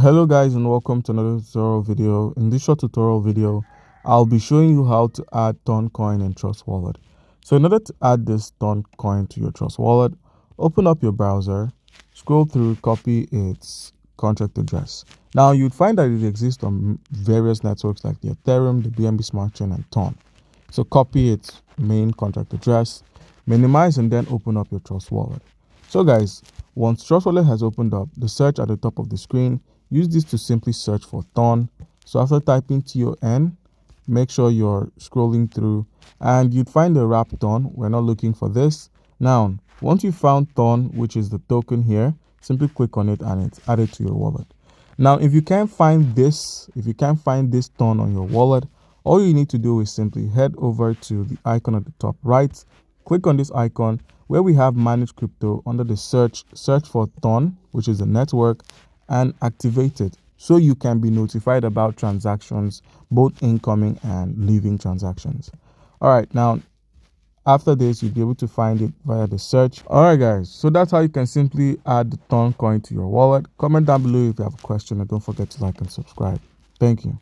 Hello guys, and welcome to another tutorial video. In this short tutorial video, I'll be showing you how to add TRON coin in Trust Wallet. So in order to add this TRON coin to your Trust Wallet, open up your browser, scroll through, copy its contract address. Now you'd find that it exists on various networks like the Ethereum, the BNB Smart Chain, and TRON. So copy its main contract address, minimize, and then open up your Trust Wallet. So guys, once Trust Wallet has opened up, the search at the top of the screen, use this to simply search for TRON. So after typing TON, make sure you're scrolling through and you'd find the wrap TRON. We're not looking for this. Now, once you found TRON, which is the token here, simply click on it and it's added to your wallet. Now, if you can't find this TRON on your wallet, all you need to do is simply head over to the icon at the top right, click on this icon where we have manage crypto. Under the search for TRON, which is the network, and activate it so you can be notified about transactions, both incoming and leaving transactions. All right, now after this you'll be able to find it via the search. All right guys, so that's how you can simply add the TRON coin to your wallet. Comment down below if you have a question, and don't forget to like and subscribe. Thank you.